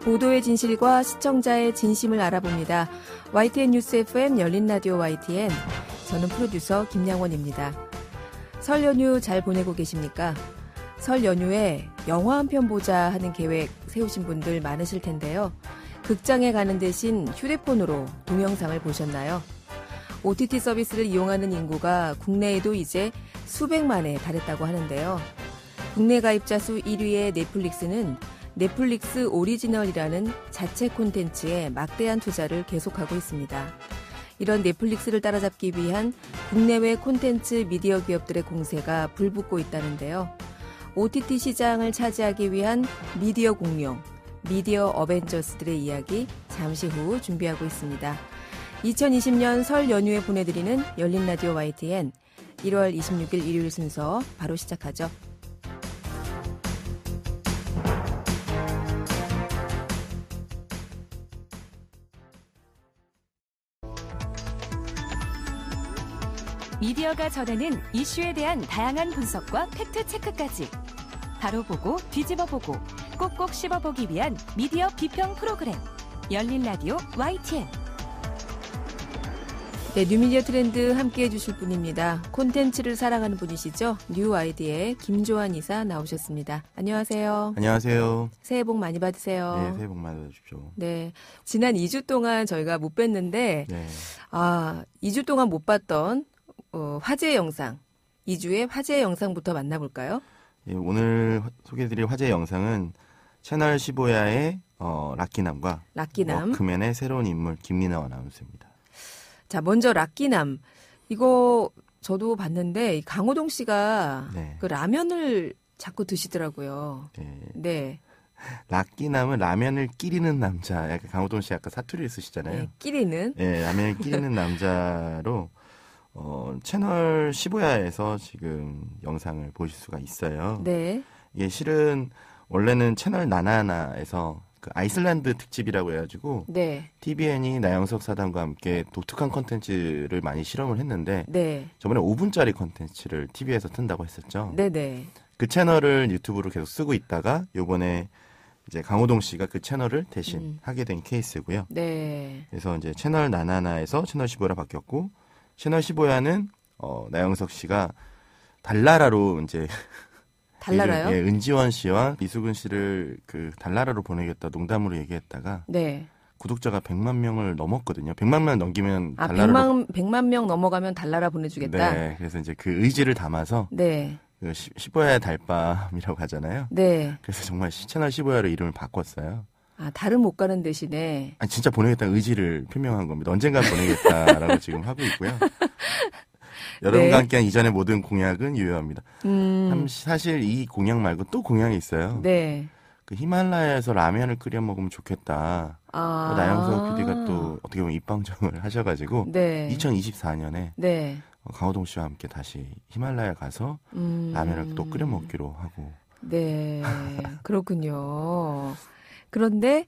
보도의 진실과 시청자의 진심을 알아봅니다. YTN 뉴스 FM 열린 라디오 YTN. 저는 프로듀서 김양원입니다. 설 연휴 잘 보내고 계십니까? 설 연휴에 영화 한 편 보자 하는 계획 세우신 분들 많으실 텐데요. 극장에 가는 대신 휴대폰으로 동영상을 보셨나요? OTT 서비스를 이용하는 인구가 국내에도 이제 수백만에 달했다고 하는데요. 국내 가입자 수 1위의 넷플릭스는 넷플릭스 오리지널이라는 자체 콘텐츠에 막대한 투자를 계속하고 있습니다. 이런 넷플릭스를 따라잡기 위한 국내외 콘텐츠 미디어 기업들의 공세가 불붙고 있다는데요. OTT 시장을 차지하기 위한 미디어 공룡, 미디어 어벤져스들의 이야기 잠시 후 준비하고 있습니다. 2020년 설 연휴에 보내드리는 열린 라디오 YTN 1월 26일 일요일 순서 바로 시작하죠. 미디어가 전하는 이슈에 대한 다양한 분석과 팩트체크까지 바로 보고 뒤집어 보고 꼭꼭 씹어보기 위한 미디어 비평 프로그램 열린 라디오 YTN. 네, 뉴미디어 트렌드 함께해 주실 분입니다. 콘텐츠를 사랑하는 분이시죠. 뉴 아이디의 김조한 이사 나오셨습니다. 안녕하세요. 안녕하세요. 새해 복 많이 받으세요. 네, 새해 복 많이 받으십시오. 네, 지난 2주 동안 저희가 못 뵀는데 2주 동안 못 봤던 화제 영상, 2주의 화제 영상부터 만나볼까요? 예, 오늘 소개해드릴 화제 영상은 채널 15야의 락키남과 락키남, 워크맨의 새로운 인물 김민아 아나운서입니다. 자, 먼저 락키남. 이거 저도 봤는데 강호동 씨가 네. 그 라면을 자꾸 드시더라고요. 네. 네. 락키남은 라면을 끼리는 남자. 약간 강호동 씨 아까 사투리를 쓰시잖아요. 네, 끼리는. 네, 라면을 끼리는 남자로 채널 15야에서 지금 영상을 보실 수가 있어요. 네. 이게 실은 원래는 채널 나나나에서 그 아이슬란드 특집이라고 해가지고 네. TVN이 나영석 사단과 함께 독특한 콘텐츠를 많이 실험을 했는데 네. 저번에 5분짜리 콘텐츠를 TV에서 튼다고 했었죠. 네네. 그 채널을 유튜브로 계속 쓰고 있다가 요번에 이제 강호동 씨가 그 채널을 대신 하게 된 케이스고요. 네. 그래서 이제 채널 나나나에서 채널 15야로 바뀌었고 채널 15야는 나영석 씨가 달나라로 이제 달나라요? 예, 은지원 씨와 이수근 씨를 그 달나라로 보내겠다 농담으로 얘기했다가 네. 구독자가 100만 명을 넘었거든요. 100만 명 넘기면 달나라로 100만 명 넘어가면 달나라 보내주겠다. 네, 그래서 이제 그 의지를 담아서 네. 그 15야의 달밤이라고 하잖아요. 네. 그래서 정말 채널 15야로 이름을 바꿨어요. 아, 달은 못 가는 대신에. 아니, 진짜 보내겠다는 의지를 표명한 겁니다. 언젠가 보내겠다라고 지금 하고 있고요. 여러분과 함께한 이전의 모든 공약은 유효합니다. 사실 이 공약 말고 또 공약이 있어요. 네. 그 히말라야에서 라면을 끓여 먹으면 좋겠다. 나영석 PD가 또 어떻게 보면 입방정을 하셔가지고 네. 2024년에 네. 강호동 씨와 함께 다시 히말라야 가서 라면을 또 끓여 먹기로 하고. 네. 그렇군요. 그런데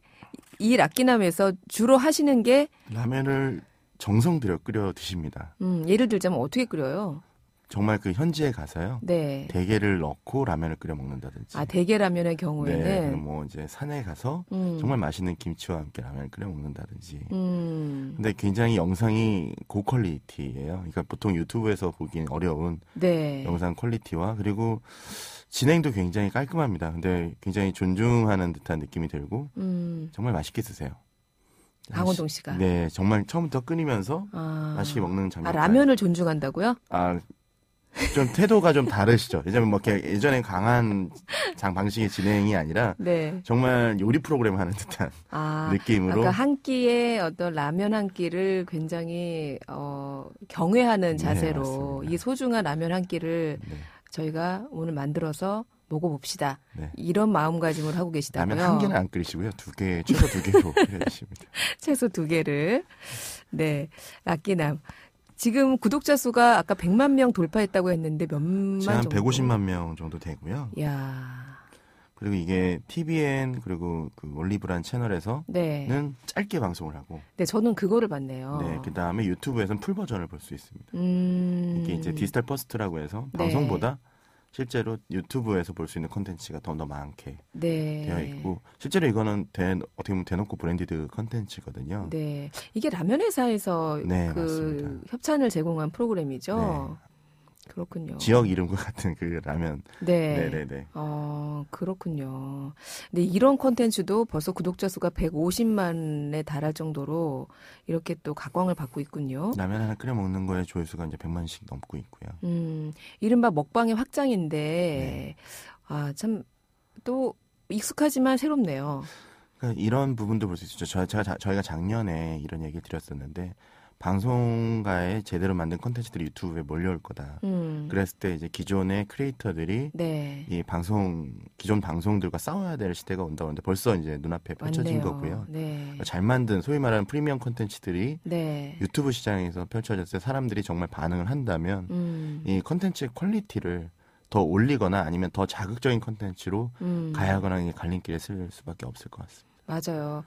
이 락키남에서 주로 하시는 게 라면을 정성 들여 끓여 드십니다. 예를 들자면 어떻게 끓여요? 정말 그 현지에 가서요. 네. 대게를 넣고 라면을 끓여 먹는다든지. 아, 대게라면의 경우에는. 네. 뭐 이제 산에 가서 정말 맛있는 김치와 함께 라면을 끓여 먹는다든지. 근데 굉장히 영상이 고퀄리티예요. 그러니까 보통 유튜브에서 보기엔 어려운 네. 영상 퀄리티와 그리고 진행도 굉장히 깔끔합니다. 근데 굉장히 존중하는 듯한 느낌이 들고 정말 맛있게 드세요. 강호동 씨가. 네, 정말 처음부터 끊이면서 맛있게 먹는 장면. 라면을 존중한다고요? 좀 태도가 좀 다르시죠. 예전에 강한 방식의 진행이 아니라 네. 정말 요리 프로그램 하는 듯한 느낌으로. 그러니까 한 끼의 어떤 라면 한 끼를 굉장히 경외하는 자세로 네, 이 소중한 라면 한 끼를 네. 저희가 오늘 만들어서 먹어봅시다. 네. 이런 마음가짐을 하고 계시다고요. 라면 한 개는 안 끓이시고요. 최소 2개로 끓여주십니다. 최소 2개를. 네. 락키남. 지금 구독자 수가 아까 100만 명 돌파했다고 했는데 몇만 한 정도? 150만 명 정도 되고요. 이야. 그리고 이게 TVN 그리고 그 올리브란 채널에서는 네. 짧게 방송을 하고. 네, 저는 그거를 봤네요. 네, 그 다음에 유튜브에서는 풀 버전을 볼 수 있습니다. 이게 이제 디지털 퍼스트라고 해서 네. 방송보다 실제로 유튜브에서 볼 수 있는 콘텐츠가 더 많게 네. 되어 있고 실제로 이거는 어떻게 보면 대놓고 브랜디드 콘텐츠거든요. 네. 이게 라면 회사에서 네, 그 맞습니다. 협찬을 제공한 프로그램이죠. 네. 그렇군요. 지역 이름과 같은 그 라면. 네. 네네네. 그렇군요. 근데 이런 콘텐츠도 벌써 구독자 수가 150만에 달할 정도로 이렇게 또 각광을 받고 있군요. 라면 하나 끓여 먹는 거에 조회수가 이제 100만씩 넘고 있고요. 이른바 먹방의 확장인데, 네. 참, 또, 익숙하지만 새롭네요. 그러니까 이런 부분도 볼 수 있죠. 저희가 작년에 이런 얘기 드렸었는데, 방송가에 제대로 만든 콘텐츠들이 유튜브에 몰려올 거다. 그랬을 때 이제 기존의 크리에이터들이 네. 이 기존 방송들과 싸워야 될 시대가 온다고 하는데 벌써 이제 눈앞에 펼쳐진 맞네요. 거고요. 네. 그러니까 잘 만든 소위 말하는 프리미엄 콘텐츠들이 네. 유튜브 시장에서 펼쳐졌을 때 사람들이 정말 반응을 한다면 이 콘텐츠의 퀄리티를 더 올리거나 아니면 더 자극적인 콘텐츠로 가야거나 이 갈림길에 쓸 수밖에 없을 것 같습니다. 맞아요.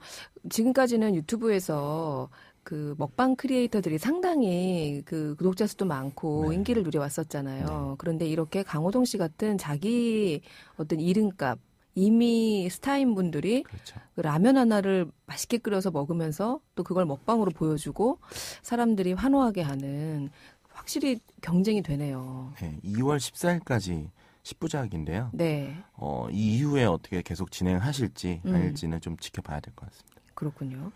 지금까지는 유튜브에서 그 먹방 크리에이터들이 상당히 그 구독자 수도 많고 네. 인기를 누려왔었잖아요. 네. 그런데 이렇게 강호동 씨 같은 자기 어떤 이름값, 이미 스타인 분들이 그렇죠. 그 라면 하나를 맛있게 끓여서 먹으면서 또 그걸 먹방으로 보여주고 사람들이 환호하게 하는 확실히 경쟁이 되네요. 네, 2월 14일까지 10부작인데요. 네. 이 이후에 어떻게 계속 진행하실지 아닐지는 좀 지켜봐야 될 것 같습니다. 그렇군요.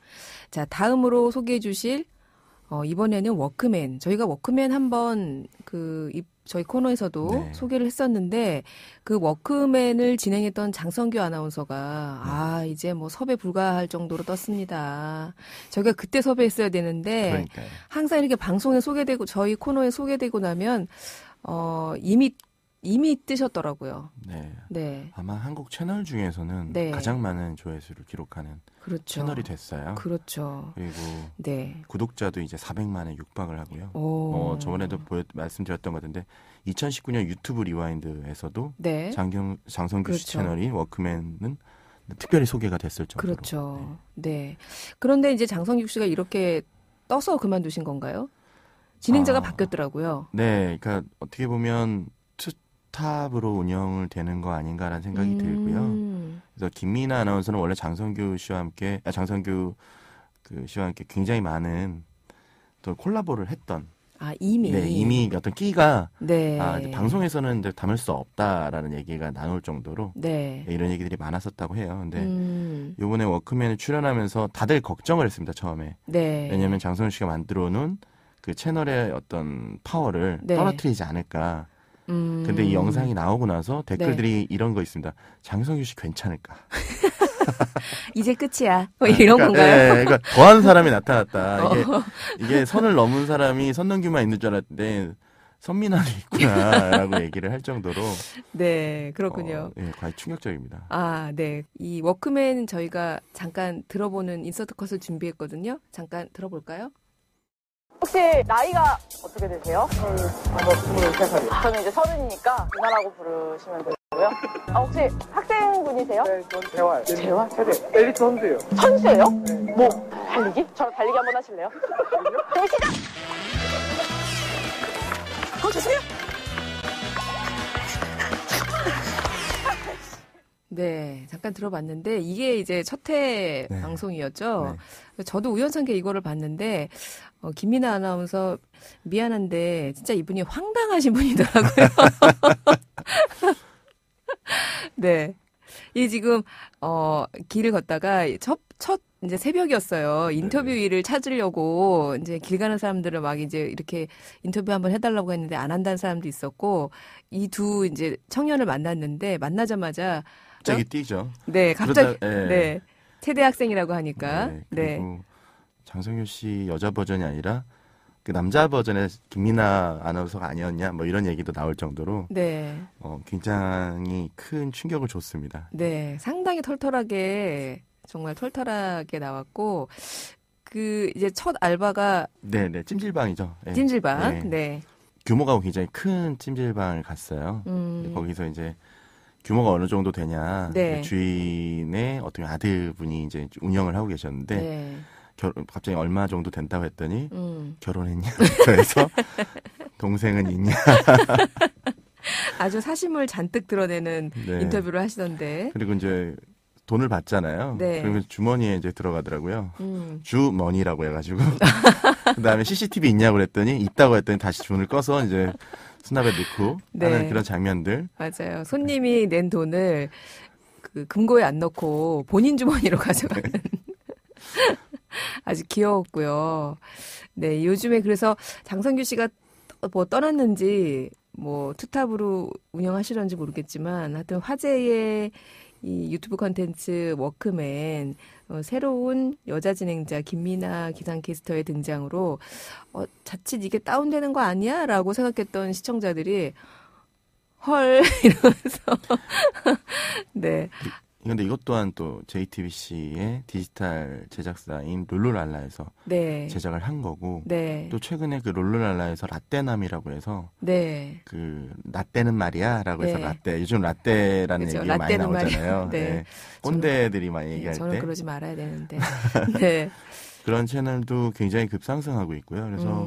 자, 다음으로 소개해 주실 이번에는 워크맨. 저희가 워크맨 한번 저희 코너에서도 네. 소개를 했었는데 그 워크맨을 진행했던 장성규 아나운서가 이제 뭐 섭외 불가할 정도로 떴습니다. 저희가 그때 섭외했어야 되는데 그러니까요. 항상 이렇게 방송에 소개되고 저희 코너에 소개되고 나면 이미 뜨셨더라고요. 네. 네. 아마 한국 채널 중에서는 네. 가장 많은 조회수를 기록하는 그렇죠. 채널이 됐어요. 그렇죠. 그리고 네. 구독자도 이제 400만에 육박을 하고요. 오. 저번에도 말씀드렸던 것 같은데 2019년 유튜브 리와인드에서도 네. 장성규 씨 그렇죠. 채널인 워크맨은 특별히 소개가 됐을 정도로. 그렇죠. 네. 그런데 이제 장성규 씨가 이렇게 떠서 그만두신 건가요? 진행자가 바뀌었더라고요. 네, 그러니까 어떻게 보면 투탑으로 운영을 되는 거 아닌가라는 생각이 들고요. 그래서 김민아 아나운서는 원래 장성규 씨와 함께 굉장히 많은 또 콜라보를 했던. 이미. 네, 이미 어떤 끼가 네. 이제 방송에서는 이제 담을 수 없다라는 얘기가 나올 정도로 네. 이런 얘기들이 많았었다고 해요. 근데 이번에 워크맨에 출연하면서 다들 걱정을 했습니다. 처음에. 네. 왜냐하면 장성규 씨가 만들어놓은 그 채널의 어떤 파워를 네. 떨어뜨리지 않을까. 근데 이 영상이 나오고 나서 댓글들이 이런 거 있습니다. 장성규 씨 괜찮을까? 이제 끝이야. 뭐 이런 건가요? 네, 그러니까 더한 사람이 나타났다. 이게 선을 넘은 사람이 선 넘기만 있는 줄 알았는데 선민아도 있구나라고 얘기를 할 정도로. 네, 그렇군요. 과연 충격적입니다. 네. 이 워크맨 저희가 잠깐 들어보는 인서트 컷을 준비했거든요. 잠깐 들어볼까요? 혹시 나이가 어떻게 되세요? 저는 23살이요. 저는 이제 30이니까 누나라고 부르시면 되고요. 혹시 학생분이세요? 네, 전 재활. 재활? 세대. 엘리트 선수예요. 선수예요? 뭐 달리기? 저랑 달리기 한번 하실래요? 네, 시작! 좋습니다. 네, 잠깐 들어봤는데 이게 이제 첫회 네. 방송이었죠. 네. 저도 우연찮게 이거를 봤는데 김민아 아나운서 미안한데 진짜 이분이 황당하신 분이더라고요. 네, 이 지금 길을 걷다가 첫 이제 새벽이었어요. 인터뷰일을 찾으려고 이제 길 가는 사람들을 막 이제 이렇게 인터뷰 한번 해달라고 했는데 안 한다는 사람도 있었고 이 두 이제 청년을 만났는데 만나자마자 갑자기 뛰죠. 네, 갑자기 그러다, 네 체대 학생이라고 하니까 네. 그리고 장성규 씨 여자 버전이 아니라 그 남자 버전의 김민아 아나운서가 아니었냐 뭐 이런 얘기도 나올 정도로 네. 굉장히 큰 충격을 줬습니다. 네, 상당히 정말 털털하게 나왔고 그 이제 첫 알바가 네, 찜질방이죠. 네. 찜질방. 네. 네. 규모가 굉장히 큰 찜질방을 갔어요. 거기서 이제 규모가 어느 정도 되냐. 네. 그 주인의 어떤 아들분이 이제 운영을 하고 계셨는데 네. 갑자기 얼마 정도 된다고 했더니 결혼했냐? 그래서 동생은 있냐? 아주 사심을 잔뜩 드러내는 네. 인터뷰를 하시던데. 그리고 이제 돈을 받잖아요. 네. 그러면 주머니에 이제 들어가더라고요. 주머니라고 해가지고. 그다음에 CCTV 있냐고 그랬더니 있다고 했더니 다시 돈을 꺼서 이제 수납에 넣고 네. 하는 그런 장면들. 맞아요. 손님이 낸 돈을 그 금고에 안 넣고 본인 주머니로 가져가는. 아주 귀여웠고요. 네, 요즘에 그래서 장성규 씨가 뭐 떠났는지 뭐 투탑으로 운영하시는지 모르겠지만 하여튼 화제의 이 유튜브 콘텐츠 워크맨 새로운 여자 진행자 김미나 기상캐스터의 등장으로 자칫 이게 다운되는 거 아니야? 라고 생각했던 시청자들이 헐 이러면서 네. 근데 이것 또한 또 JTBC의 디지털 제작사인 룰루랄라에서 네. 제작을 한 거고 네. 또 최근에 그 룰루랄라에서 라떼남이라고 해서 네. 그 라떼는 말이야라고 해서 네. 라떼 요즘 라떼라는 그렇죠. 얘기가 많이 라떼는 나오잖아요. 네. 네. 꼰대들이 많이 얘기할 저는 때 그러지 말아야 되는데. 네. 그런 채널도 굉장히 급상승하고 있고요. 그래서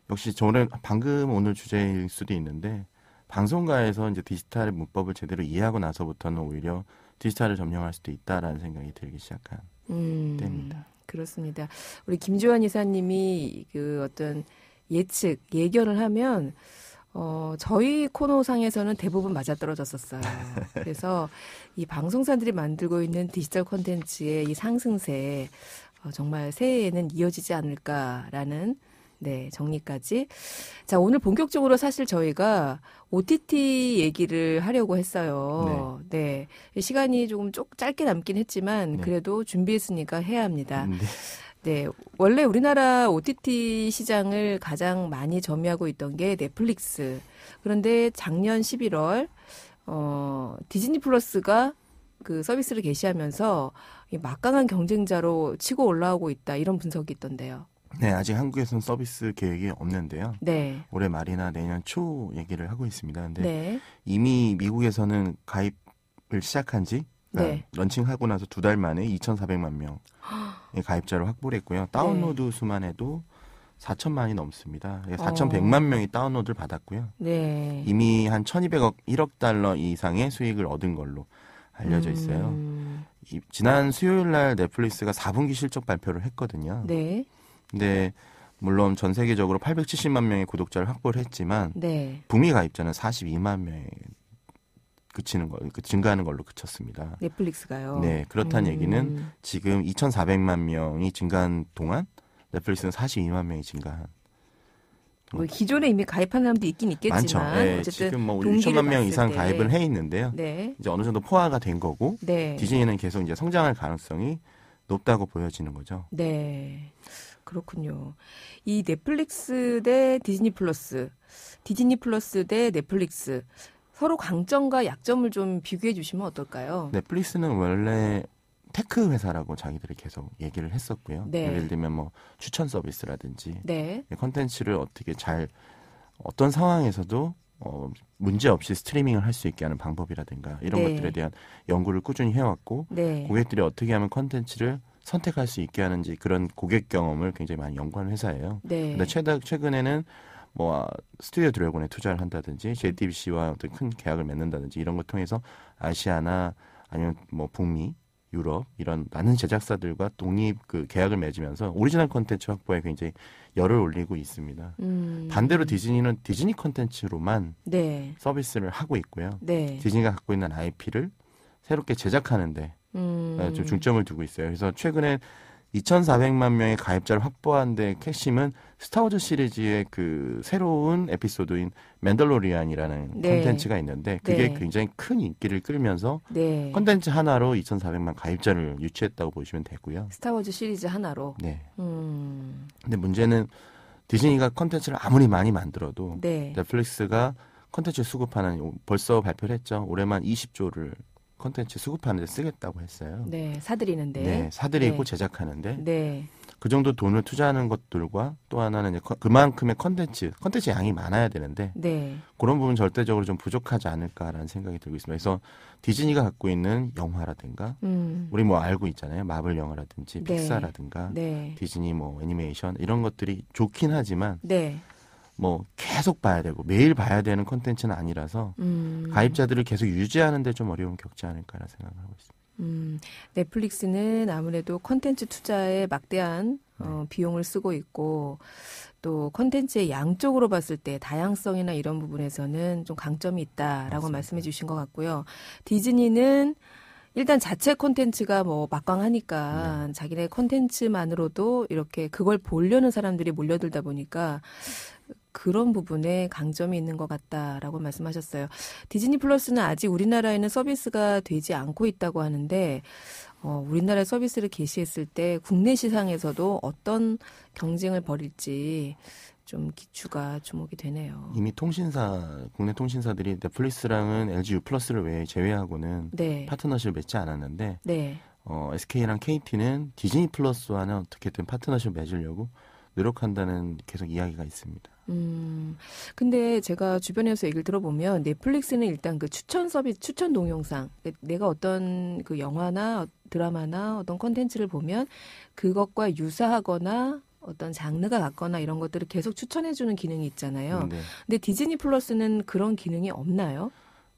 역시 저는 방금 오늘 주제일 수도 있는데 방송가에서 이제 디지털의 문법을 제대로 이해하고 나서부터는 오히려 디지털을 점령할 수도 있다라는 생각이 들기 시작한 때입니다. 그렇습니다. 우리 김주환 이사님이 그 어떤 예측, 예견을 하면 저희 코너상에서는 대부분 맞아떨어졌었어요. 그래서 이 방송사들이 만들고 있는 디지털 콘텐츠의 이 상승세 정말 새해에는 이어지지 않을까라는 네, 정리까지. 자, 오늘 본격적으로 사실 저희가 OTT 얘기를 하려고 했어요. 네. 시간이 조금 짧게 남긴 했지만 그래도 준비했으니까 해야 합니다. 네. 원래 우리나라 OTT 시장을 가장 많이 점유하고 있던 게 넷플릭스. 그런데 작년 11월 디즈니 플러스가 그 서비스를 개시하면서 막강한 경쟁자로 치고 올라오고 있다. 이런 분석이 있던데요. 네, 아직 한국에서는 서비스 계획이 없는데요. 네. 올해 말이나 내년 초 얘기를 하고 있습니다. 근데 네. 이미 미국에서는 가입을 시작한 지 네. 런칭하고 나서 2달 만에 2,400만 명의 가입자를 확보를 했고요. 다운로드 수만 해도 4천만이 넘습니다. 4,100만 명이 다운로드를 받았고요. 네. 이미 한 1,200억, 1억 달러 이상의 수익을 얻은 걸로 알려져 있어요. 지난 수요일 날 넷플릭스가 4분기 실적 발표를 했거든요. 네. 근데 물론 전 세계적으로 870만 명의 구독자를 확보를 했지만 네. 북미 가입자는 42만 명에 증가하는 걸로 그쳤습니다. 넷플릭스가요. 네, 그렇다는 얘기는 지금 2,400만 명이 증가한 동안 넷플릭스는 42만 명이 증가한. 뭐 기존에 이미 가입한 사람도 있긴 있겠지만 많죠. 네, 어쨌든 지금 뭐 동기를 6천만 명 봤을 이상 때. 가입을 해 있는데요. 네. 이제 어느 정도 포화가 된 거고 네. 디즈니는 계속 이제 성장할 가능성이 높다고 보여지는 거죠. 네. 그렇군요. 이 넷플릭스 대 디즈니 플러스 대 넷플릭스 서로 강점과 약점을 좀 비교해 주시면 어떨까요? 넷플릭스는 원래 테크 회사라고 자기들이 계속 얘기를 했었고요. 네. 예를 들면 뭐 추천 서비스라든지 네. 콘텐츠를 어떻게 잘 어떤 상황에서도 문제 없이 스트리밍을 할 수 있게 하는 방법이라든가 이런 네. 것들에 대한 연구를 꾸준히 해왔고 네. 고객들이 어떻게 하면 콘텐츠를 선택할 수 있게 하는지 그런 고객 경험을 굉장히 많이 연구하는 회사예요. 네. 근데 최근에는 뭐 스튜디오 드래곤에 투자를 한다든지 JTBC와 어떤 큰 계약을 맺는다든지 이런 걸 통해서 아시아나 아니면 뭐 북미, 유럽 이런 많은 제작사들과 독립 그 계약을 맺으면서 오리지널 콘텐츠 확보에 굉장히 열을 올리고 있습니다. 반대로 디즈니는 디즈니 콘텐츠로만 네. 서비스를 하고 있고요. 네. 디즈니가 갖고 있는 IP를 새롭게 제작하는데 좀 중점을 두고 있어요. 그래서 최근에 2,400만 명의 가입자를 확보한 데 핵심은 스타워즈 시리즈의 그 새로운 에피소드인 맨덜로리안이라는 네. 콘텐츠가 있는데 그게 네. 굉장히 큰 인기를 끌면서 네. 콘텐츠 하나로 2,400만 가입자를 유치했다고 보시면 되고요. 스타워즈 시리즈 하나로. 네. 근데 문제는 디즈니가 콘텐츠를 아무리 많이 만들어도 네. 넷플릭스가 콘텐츠 수급하는 벌써 발표를 했죠. 올해만 20조를 콘텐츠 수급하는 데 쓰겠다고 했어요. 네. 사들이는데. 네, 사들이고 네. 제작하는데 네. 그 정도 돈을 투자하는 것들과 또 하나는 이제 그만큼의 컨텐츠 양이 많아야 되는데 네. 그런 부분 절대적으로 좀 부족하지 않을까라는 생각이 들고 있습니다. 그래서 디즈니가 갖고 있는 영화라든가 우리 뭐 알고 있잖아요. 마블 영화라든지 네. 픽사라든가 네. 디즈니 뭐 애니메이션 이런 것들이 좋긴 하지만 네. 뭐 계속 봐야 되고 매일 봐야 되는 콘텐츠는 아니라서 가입자들을 계속 유지하는 데 좀 어려움을 겪지 않을까라는 생각을 하고 있습니다. 넷플릭스는 아무래도 콘텐츠 투자에 막대한 비용을 쓰고 있고 또 콘텐츠의 양쪽으로 봤을 때 다양성이나 이런 부분에서는 좀 강점이 있다라고 맞습니다. 말씀해 주신 것 같고요. 디즈니는 일단 자체 콘텐츠가 뭐 막강하니까 자기네 콘텐츠만으로도 이렇게 그걸 보려는 사람들이 몰려들다 보니까 그런 부분에 강점이 있는 것 같다라고 말씀하셨어요. 디즈니 플러스는 아직 우리나라에는 서비스가 되지 않고 있다고 하는데 우리나라에 서비스를 개시했을 때 국내 시장에서도 어떤 경쟁을 벌일지 좀 기추가 주목이 되네요. 이미 국내 통신사들이 넷플릭스랑은 LG U+를 제외하고는 네. 파트너십을 맺지 않았는데 네. SK랑 KT는 디즈니 플러스와는 어떻게든 파트너십을 맺으려고 노력한다는 계속 이야기가 있습니다. 근데 제가 주변에서 얘기를 들어보면 넷플릭스는 일단 그 추천 서비스, 추천 동영상, 내가 어떤 그 영화나 드라마나 어떤 콘텐츠를 보면 그것과 유사하거나 어떤 장르가 같거나 이런 것들을 계속 추천해주는 기능이 있잖아요. 네. 근데 디즈니 플러스는 그런 기능이 없나요?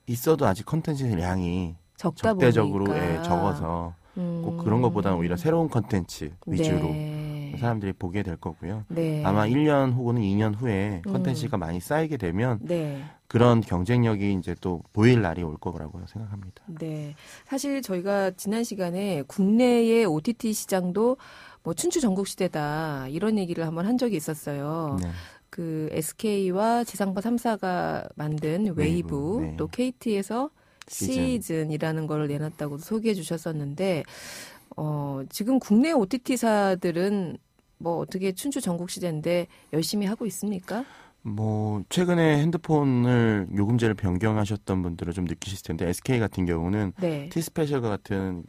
있어도 아직 콘텐츠의 양이 적다 적대적으로 보니까. 적어서 꼭 그런 것보다는 오히려 새로운 콘텐츠 위주로 네. 사람들이 보게 될 거고요. 네. 아마 1년 혹은 2년 후에 콘텐츠가 많이 쌓이게 되면 네. 그런 경쟁력이 이제 또 보일 날이 올 거라고 생각합니다. 네. 사실 저희가 지난 시간에 국내의 OTT 시장도 뭐 춘추 전국시대다 이런 얘기를 한번 한 적이 있었어요. 네. 그 SK와 지상파 3사가 만든 웨이브, 네. 또 KT에서 시즌이라는 걸 내놨다고 소개해 주셨었는데 지금 국내 OTT사들은 뭐 어떻게 춘추 전국시대인데 열심히 하고 있습니까? 뭐 최근에 핸드폰을 요금제를 변경하셨던 분들은 좀 느끼실 텐데 SK 같은 경우는 네. T스페셜과 같은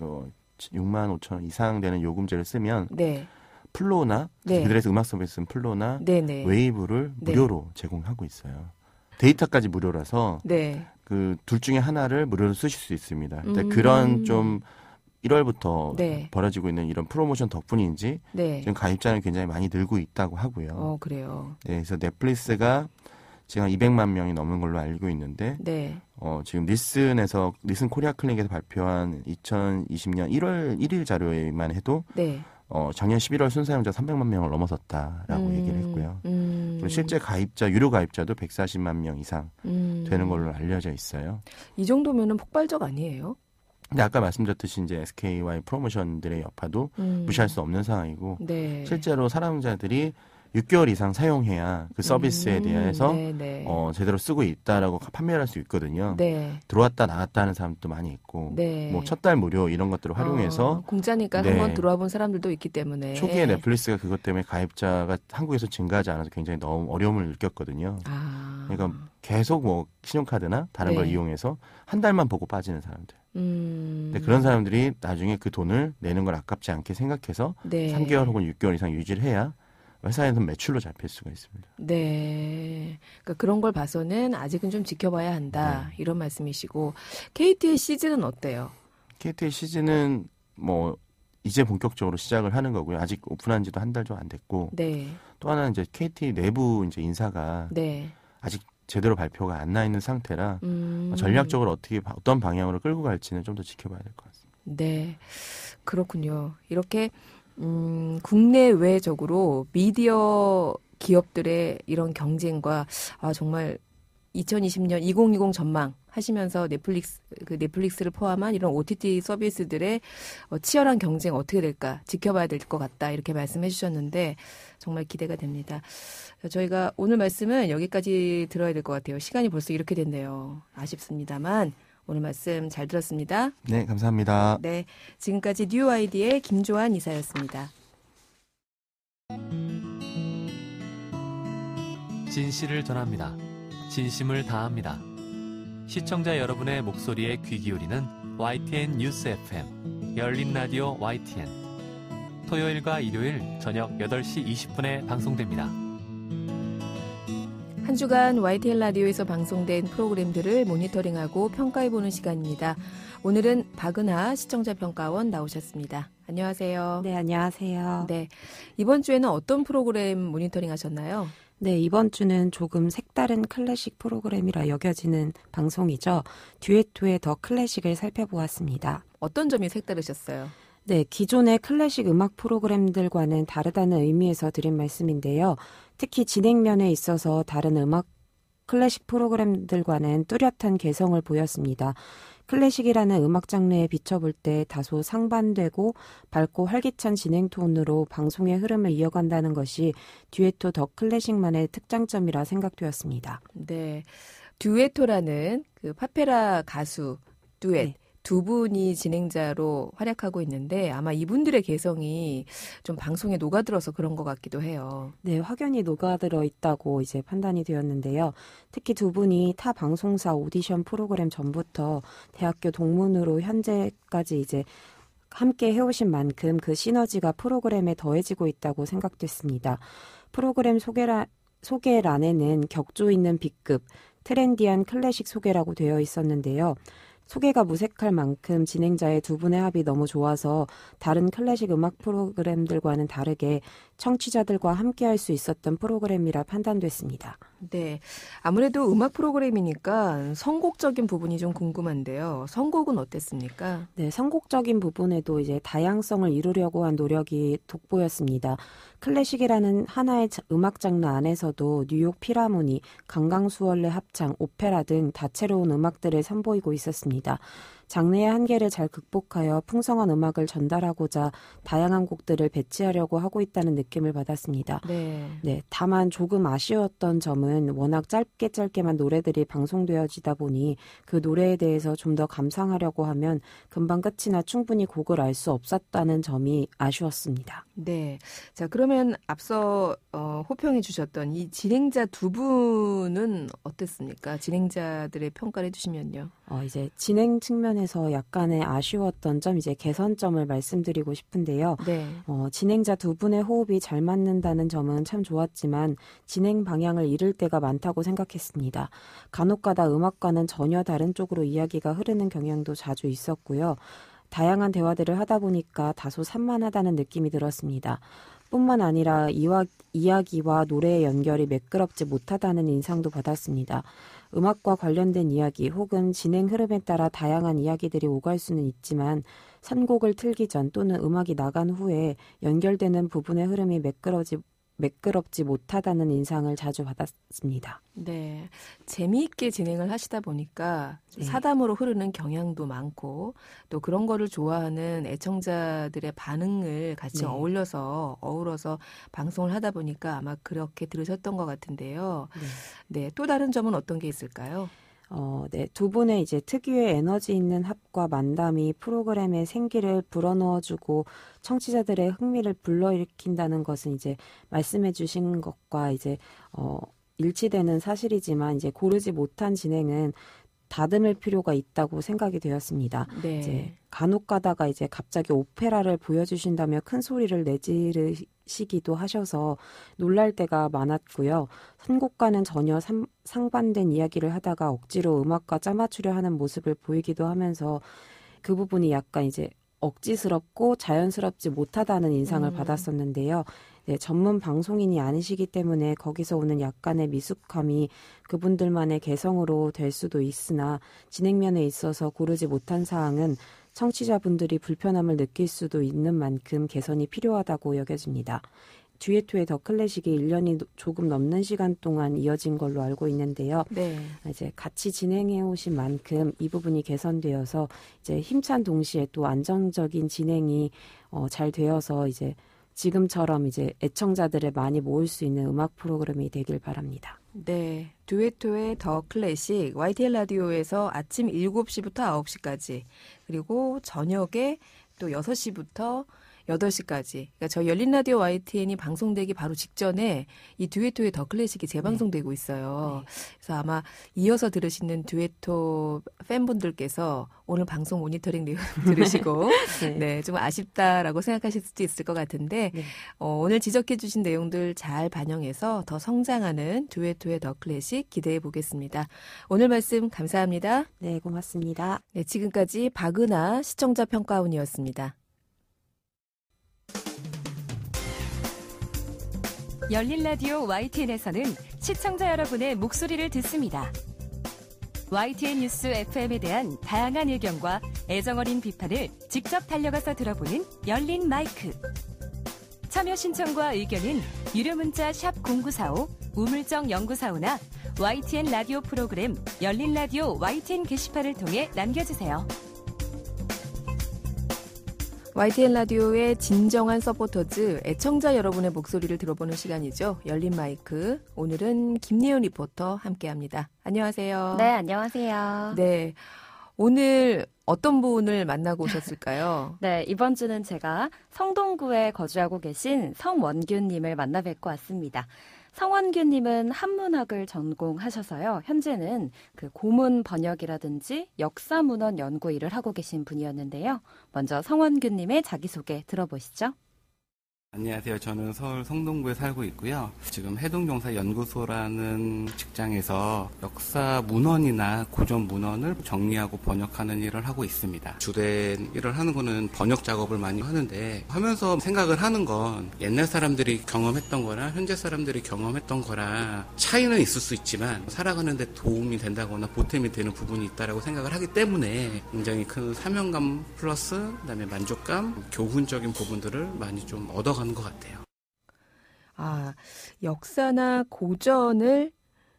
65,000원 이상 되는 요금제를 쓰면 네. 플로나 네. 그들에서 음악 서비스는 플로나 네네. 웨이브를 네. 무료로 제공하고 있어요. 데이터까지 무료라서 네. 그 둘 중에 하나를 무료로 쓰실 수 있습니다. 근데 그런 좀 1월부터 네. 벌어지고 있는 이런 프로모션 덕분인지 네. 지금 가입자는 굉장히 많이 늘고 있다고 하고요. 그래요. 네, 그래서 넷플릭스가 지금 200만 명이 넘는 걸로 알고 있는데 네. 지금 니슨 코리아 클릭에서 발표한 2020년 1월 1일 자료에만 해도 네. 작년 11월 순사용자 300만 명을 넘어섰다라고 얘기를 했고요. 그리고 실제 유료 가입자도 140만 명 이상 되는 걸로 알려져 있어요. 이 정도면은 폭발적 아니에요? 근데 아까 말씀드렸듯이 이제 SK와의 프로모션들의 여파도 무시할 수 없는 상황이고 네. 실제로 사용자들이 6개월 이상 사용해야 그 서비스에 대해서 네네. 제대로 쓰고 있다라고 판매를 할 수 있거든요. 네. 들어왔다 나갔다 하는 사람도 많이 있고 네. 뭐 첫 달 무료 이런 것들을 활용해서 공짜니까 네. 한번 들어와 본 사람들도 있기 때문에 초기에 넷플릭스가 그것 때문에 가입자가 한국에서 증가하지 않아서 굉장히 너무 어려움을 느꼈거든요. 그러니까 계속 뭐 신용카드나 다른 걸 네. 이용해서 한 달만 보고 빠지는 사람들. 근데 그런 사람들이 나중에 그 돈을 내는 걸 아깝지 않게 생각해서 네. 3개월 혹은 6개월 이상 유지를 해야 회사에서는 매출로 잡힐 수가 있습니다. 네. 그러니까 그런 걸 봐서는 아직은 좀 지켜봐야 한다. 이런 말씀이시고 KT의 시즌은 어때요? KT의 시즌은 뭐 이제 본격적으로 시작을 하는 거고요. 아직 오픈한 지도 한 달도 안 됐고 네. 또 하나는 이제 KT 내부 이제 인사가 네. 아직 제대로 발표가 안 나 있는 상태라 전략적으로 어떤 방향으로 끌고 갈지는 좀 더 지켜봐야 될 것 같습니다. 네. 그렇군요. 이렇게 국내외적으로 미디어 기업들의 이런 경쟁과 정말 2020년 2020 전망 하시면서 넷플릭스를 포함한 이런 OTT 서비스들의 치열한 경쟁 어떻게 될까 지켜봐야 될 것 같다 이렇게 말씀해 주셨는데 정말 기대가 됩니다. 저희가 오늘 말씀은 여기까지 들어야 될 것 같아요. 시간이 벌써 이렇게 됐네요. 아쉽습니다만 오늘 말씀 잘 들었습니다. 네, 감사합니다. 네, 지금까지 뉴 아이디의 김조한 이사였습니다. 진실을 전합니다. 진심을 다합니다. 시청자 여러분의 목소리에 귀 기울이는 YTN 뉴스 FM 열린 라디오 YTN 토요일과 일요일 저녁 8시 20분에 방송됩니다. 한 주간 YTN 라디오에서 방송된 프로그램들을 모니터링하고 평가해보는 시간입니다. 오늘은 박은하 시청자평가원 나오셨습니다. 안녕하세요. 네, 안녕하세요. 네, 이번 주에는 어떤 프로그램 모니터링 하셨나요? 네, 이번 주는 조금 색다른 클래식 프로그램이라 여겨지는 방송이죠. 듀엣토의 더 클래식을 살펴보았습니다. 어떤 점이 색다르셨어요? 네, 기존의 클래식 음악 프로그램들과는 다르다는 의미에서 드린 말씀인데요. 특히 진행면에 있어서 다른 음악 클래식 프로그램들과는 뚜렷한 개성을 보였습니다. 클래식이라는 음악 장르에 비춰볼 때 다소 상반되고 밝고 활기찬 진행 톤으로 방송의 흐름을 이어간다는 것이 듀엣토 더 클래식만의 특장점이라 생각되었습니다. 네, 듀엣토라는 그 파페라 가수 듀엣. 네. 두 분이 진행자로 활약하고 있는데 아마 이분들의 개성이 좀 방송에 녹아들어서 그런 것 같기도 해요. 네, 확연히 녹아들어 있다고 이제 판단이 되었는데요. 특히 두 분이 타 방송사 오디션 프로그램 전부터 대학교 동문으로 현재까지 이제 함께 해오신 만큼 그 시너지가 프로그램에 더해지고 있다고 생각됐습니다. 프로그램 소개란에는 격조 있는 B급, 트렌디한 클래식 소개라고 되어 있었는데요. 소개가 무색할 만큼 진행자의 두 분의 합이 너무 좋아서 다른 클래식 음악 프로그램들과는 다르게 청취자들과 함께할 수 있었던 프로그램이라 판단됐습니다. 네, 아무래도 음악 프로그램이니까 선곡적인 부분이 좀 궁금한데요. 선곡은 어땠습니까? 네, 선곡적인 부분에도 이제 다양성을 이루려고 한 노력이 돋보였습니다. 클래식이라는 하나의 음악 장르 안에서도 뉴욕 필하모니, 강강수월래 합창, 오페라 등 다채로운 음악들을 선보이고 있었습니다. 장르의 한계를 잘 극복하여 풍성한 음악을 전달하고자 다양한 곡들을 배치하려고 하고 있다는 느낌을 받았습니다. 네, 다만 조금 아쉬웠던 점은 워낙 짧게만 노래들이 방송되어지다 보니 그 노래에 대해서 좀 더 감상하려고 하면 금방 끝이나 충분히 곡을 알 수 없었다는 점이 아쉬웠습니다. 네, 자 그러면 앞서 호평해 주셨던 이 진행자 두 분은 어땠습니까? 진행자들의 평가를 해주시면요. 이제 진행 측면에서 약간의 아쉬웠던 점, 이제 개선점을 말씀드리고 싶은데요. 네. 진행자 두 분의 호흡이 잘 맞는다는 점은 참 좋았지만 진행 방향을 잃을 때가 많다고 생각했습니다. 간혹가다 음악과는 전혀 다른 쪽으로 이야기가 흐르는 경향도 자주 있었고요. 다양한 대화들을 하다 보니까 다소 산만하다는 느낌이 들었습니다. 뿐만 아니라 이야기와 노래의 연결이 매끄럽지 못하다는 인상도 받았습니다. 음악과 관련된 이야기 혹은 진행 흐름에 따라 다양한 이야기들이 오갈 수는 있지만 선곡을 틀기 전 또는 음악이 나간 후에 연결되는 부분의 흐름이 매끄럽지 못하다는 인상을 자주 받았습니다. 네, 재미있게 진행을 하시다 보니까 네. 사담으로 흐르는 경향도 많고 또 그런 거를 좋아하는 애청자들의 반응을 같이 네. 어우러서 방송을 하다 보니까 아마 그렇게 들으셨던 것 같은데요. 네, 또 다른 점은 어떤 게 있을까요? 네, 두 분의 이제 특유의 에너지 있는 합과 만담이 프로그램의 생기를 불어넣어주고 청취자들의 흥미를 불러일으킨다는 것은 이제 말씀해주신 것과 이제 일치되는 사실이지만 이제 고르지 못한 진행은 다듬을 필요가 있다고 생각이 되었습니다. 네. 이제 간혹 가다가 이제 갑자기 오페라를 보여주신다며 큰 소리를 내지르시기도 하셔서 놀랄 때가 많았고요. 선곡과는 전혀 상반된 이야기를 하다가 억지로 음악과 짜맞추려 하는 모습을 보이기도 하면서 그 부분이 약간 이제 억지스럽고 자연스럽지 못하다는 인상을 받았었는데요. 네, 전문 방송인이 아니시기 때문에 거기서 오는 약간의 미숙함이 그분들만의 개성으로 될 수도 있으나 진행면에 있어서 고르지 못한 사항은 청취자분들이 불편함을 느낄 수도 있는 만큼 개선이 필요하다고 여겨집니다. 듀엣토의 더 클래식이 1년이 조금 넘는 시간 동안 이어진 걸로 알고 있는데요. 네. 이제 같이 진행해 오신 만큼 이 부분이 개선되어서 이제 힘찬 동시에 또 안정적인 진행이 잘 되어서 이제 지금처럼 이제 애청자들을 많이 모을 수 있는 음악 프로그램이 되길 바랍니다. 네, 듀엣토의 더 클래식 YTN 라디오에서 아침 7시부터 9시까지 그리고 저녁에 또 6시부터 8시까지. 그러니까 저희 열린 라디오 YTN이 방송되기 바로 직전에 이 듀엣토의 더 클래식이 재방송되고 있어요. 그래서 아마 이어서 들으시는 듀엣토 팬분들께서 오늘 방송 모니터링 내용 들으시고 네, 좀 아쉽다라고 생각하실 수도 있을 것 같은데 오늘 지적해 주신 내용들 잘 반영해서 더 성장하는 듀엣토의 더 클래식 기대해 보겠습니다. 오늘 말씀 감사합니다. 네, 고맙습니다. 네, 지금까지 박은하 시청자 평가원이었습니다. 열린 라디오 YTN에서는 시청자 여러분의 목소리를 듣습니다. YTN 뉴스 FM에 대한 다양한 의견과 애정어린 비판을 직접 달려가서 들어보는 열린 마이크. 참여 신청과 의견은 유료 문자 샵 0945, 우물정 0945나 YTN 라디오 프로그램 열린 라디오 YTN 게시판을 통해 남겨주세요. YTN 라디오의 진정한 서포터즈, 애청자 여러분의 목소리를 들어보는 시간이죠. 열린 마이크. 오늘은 김예은 리포터 함께합니다. 안녕하세요. 네, 안녕하세요. 네, 오늘 어떤 분을 만나고 오셨을까요? 네, 이번 주는 제가 성동구에 거주하고 계신 성원규님을 만나 뵙고 왔습니다. 성원규님은 한문학을 전공하셔서요. 현재는 그 고문 번역이라든지 역사문헌 연구 일을 하고 계신 분이었는데요. 먼저 성원규님의 자기소개 들어보시죠. 안녕하세요. 저는 서울 성동구에 살고 있고요. 지금 해동경사연구소라는 직장에서 역사 문헌이나 고전 문헌을 정리하고 번역하는 일을 하고 있습니다. 주된 일을 하는 거는 번역 작업을 많이 하는데 하면서 생각을 하는 건 옛날 사람들이 경험했던 거랑 현재 사람들이 경험했던 거랑 차이는 있을 수 있지만 살아가는 데 도움이 된다거나 보탬이 되는 부분이 있다라고 생각을 하기 때문에 굉장히 큰 사명감 플러스 그다음에 만족감, 교훈적인 부분들을 많이 좀 얻어가는 것 같아요. 아, 역사나 고전을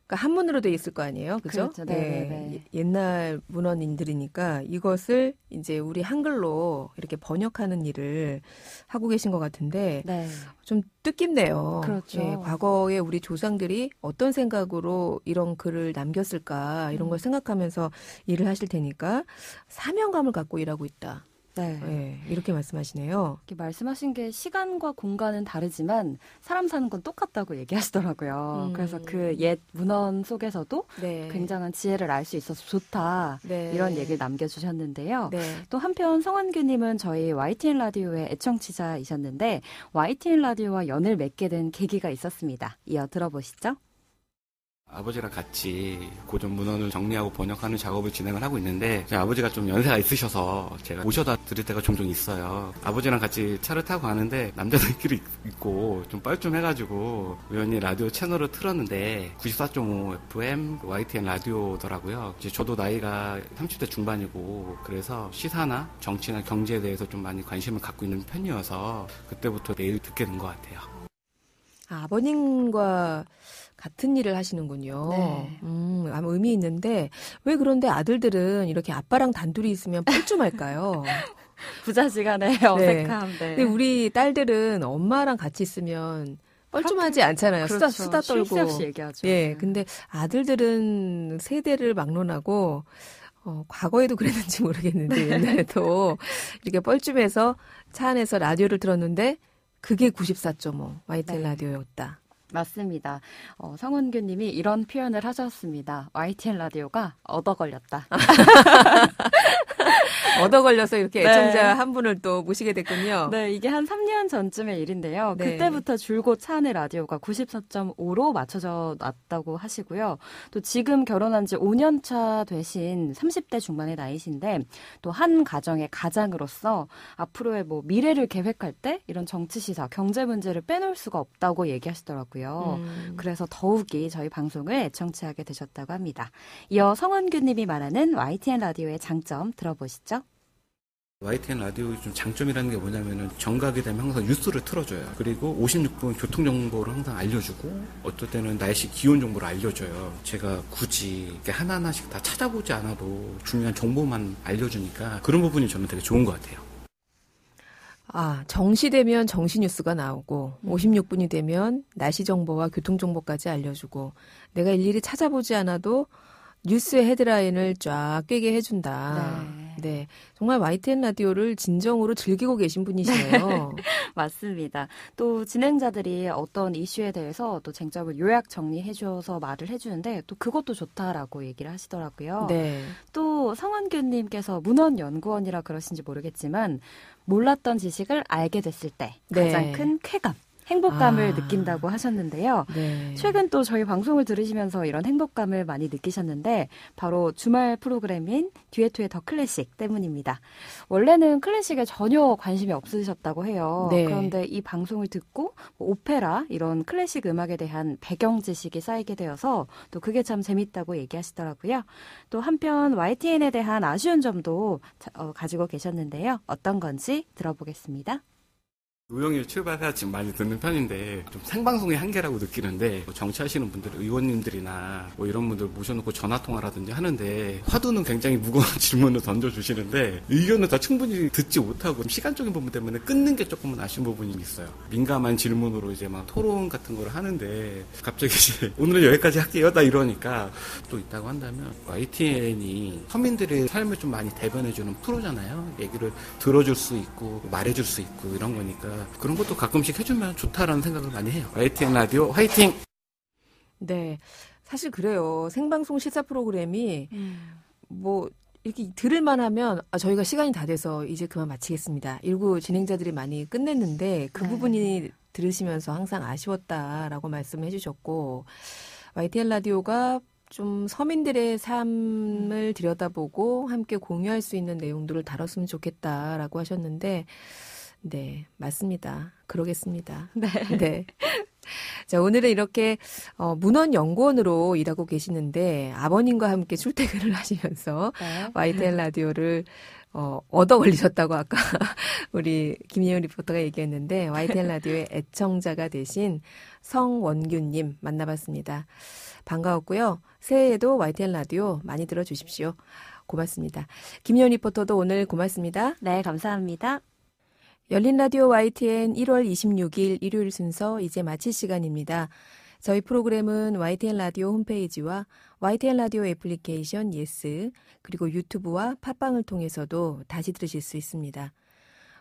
그러니까 한문으로 돼 있을 거 아니에요, 그죠? 그렇죠. 네. 옛날 문헌인들이니까 이것을 이제 우리 한글로 이렇게 번역하는 일을 하고 계신 것 같은데 네. 좀 뜻깊네요. 그렇죠. 예, 과거에 우리 조상들이 어떤 생각으로 이런 글을 남겼을까 이런 걸 생각하면서 일을 하실 테니까 사명감을 갖고 일하고 있다. 네. 네, 이렇게 말씀하시네요. 이렇게 말씀하신 게 시간과 공간은 다르지만 사람 사는 건 똑같다고 얘기하시더라고요. 그래서 그 옛 문헌 속에서도 네. 굉장한 지혜를 알 수 있어서 좋다. 네. 이런 얘기를 남겨주셨는데요. 네. 또 한편 성원규님은 저희 YTN 라디오의 애청치자이셨는데 YTN 라디오와 연을 맺게 된 계기가 있었습니다. 이어 들어보시죠. 아버지랑 같이 고전 문헌을 정리하고 번역하는 작업을 진행을 하고 있는데 제 아버지가 좀 연세가 있으셔서 제가 모셔다 드릴 때가 종종 있어요. 아버지랑 같이 차를 타고 가는데 남자들끼리 있고 좀 뻘쭘해가지고 우연히 라디오 채널을 틀었는데 94.5 FM YTN 라디오더라고요. 이제 저도 나이가 30대 중반이고 그래서 시사나 정치나 경제에 대해서 좀 많이 관심을 갖고 있는 편이어서 그때부터 매일 듣게 된 것 같아요. 아, 아버님과 같은 일을 하시는군요. 네. 아무 의미 있는데 왜 그런데 아들들은 이렇게 아빠랑 단둘이 있으면 뻘쭘할까요? 부자지간의 어색함. 네. 근데 우리 딸들은 엄마랑 같이 있으면 뻘쭘하지 않잖아요. 그렇죠. 수다 쉴 새 떨고. 없이 얘기하죠. 예, 근데 아들들은 세대를 막론하고 과거에도 그랬는지 모르겠는데 옛날에도 이렇게 뻘쭘해서 차 안에서 라디오를 들었는데 그게 94.5 YTN 네. 라디오였다. 맞습니다. 성원규님이 이런 표현을 하셨습니다. YTN 라디오가 얻어 걸렸다. 얻어 걸려서 이렇게 네. 애청자 한 분을 또 모시게 됐군요. 네, 이게 한 3년 전쯤의 일인데요. 네. 그때부터 줄곧 차 안의 라디오가 94.5로 맞춰져 놨다고 하시고요. 또 지금 결혼한 지 5년 차 되신 30대 중반의 나이신데 또 한 가정의 가장으로서 앞으로의 뭐 미래를 계획할 때 이런 정치 시사, 경제 문제를 빼놓을 수가 없다고 얘기하시더라고요. 그래서 더욱이 저희 방송을 애청치하게 되셨다고 합니다. 이어 성원규님이 말하는 YTN 라디오의 장점 들어보시죠. YTN 라디오의 좀 장점이라는 게 뭐냐면은 정각이 되면 항상 뉴스를 틀어줘요. 그리고 56분 교통정보를 항상 알려주고 어떨 때는 날씨 기온 정보를 알려줘요. 제가 굳이 이렇게 하나하나씩 다 찾아보지 않아도 중요한 정보만 알려주니까 그런 부분이 저는 되게 좋은 것 같아요. 아, 정시되면 정시 뉴스가 나오고 56분이 되면 날씨 정보와 교통 정보까지 알려주고 내가 일일이 찾아보지 않아도 뉴스의 헤드라인을 쫙 꿰게 해준다. 네. 정말 YTN 라디오를 진정으로 즐기고 계신 분이시네요. 맞습니다. 또 진행자들이 어떤 이슈에 대해서 또 쟁점을 요약 정리해줘서 말을 해주는데 또 그것도 좋다라고 얘기를 하시더라고요. 네. 또 성원규님께서 문헌연구원이라 그러신지 모르겠지만 몰랐던 지식을 알게 됐을 때 가장 네. 큰 쾌감. 행복감을 느낀다고 하셨는데요. 네. 최근 또 저희 방송을 들으시면서 이런 행복감을 많이 느끼셨는데 바로 주말 프로그램인 듀엣2의 더 클래식 때문입니다. 원래는 클래식에 전혀 관심이 없으셨다고 해요. 네. 그런데 이 방송을 듣고 오페라 이런 클래식 음악에 대한 배경 지식이 쌓이게 되어서 또 그게 참 재밌다고 얘기하시더라고요. 또 한편 YTN에 대한 아쉬운 점도 가지고 계셨는데요. 어떤 건지 들어보겠습니다. 의용일 출발해야 지금 많이 듣는 편인데 좀 생방송의 한계라고 느끼는데 정치하시는 분들, 의원님들이나 뭐 이런 분들 모셔놓고 전화통화라든지 하는데 화두는 굉장히 무거운 질문을 던져주시는데 의견을 다 충분히 듣지 못하고 시간적인 부분 때문에 끊는 게 조금은 아쉬운 부분이 있어요. 민감한 질문으로 이제 막 토론 같은 걸 하는데 갑자기 이제 오늘은 여기까지 할게요 나 이러니까 또 있다고 한다면 YTN이 서민들의 삶을 좀 많이 대변해주는 프로잖아요. 얘기를 들어줄 수 있고 말해줄 수 있고 이런 거니까 그런 것도 가끔씩 해주면 좋다라는 생각을 많이 해요. YTN 라디오 화이팅! 네. 사실 그래요. 생방송 시사 프로그램이 뭐 이렇게 들을만 하면 저희가 시간이 다 돼서 이제 그만 마치겠습니다. 일부 진행자들이 많이 끝냈는데 그 부분이 들으시면서 항상 아쉬웠다라고 말씀해 주셨고 YTN 라디오가 좀 서민들의 삶을 들여다보고 함께 공유할 수 있는 내용들을 다뤘으면 좋겠다라고 하셨는데 네, 맞습니다. 그러겠습니다. 네. 네. 자, 오늘은 이렇게 문헌연구원으로 일하고 계시는데 아버님과 함께 출퇴근을 하시면서 네. YTN 라디오를 얻어 걸리셨다고 아까 우리 김예은 리포터가 얘기했는데 YTN 라디오의 애청자가 되신 성원규님 만나봤습니다. 반가웠고요. 새해에도 YTN 라디오 많이 들어주십시오. 고맙습니다. 김예은 리포터도 오늘 고맙습니다. 네, 감사합니다. 열린 라디오 YTN 1월 26일 일요일 순서 이제 마칠 시간입니다. 저희 프로그램은 YTN 라디오 홈페이지와 YTN 라디오 애플리케이션 예스 그리고 유튜브와 팟빵을 통해서도 다시 들으실 수 있습니다.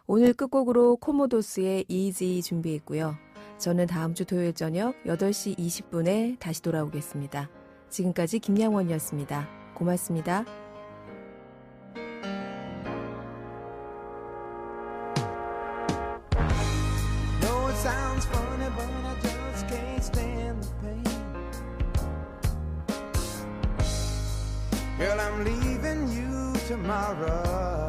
오늘 끝곡으로 코모도스의 이지 준비했고요. 저는 다음 주 토요일 저녁 8시 20분에 다시 돌아오겠습니다. 지금까지 김양원이었습니다. 고맙습니다. Sounds funny, but I just can't stand the pain. Girl, I'm leaving you tomorrow.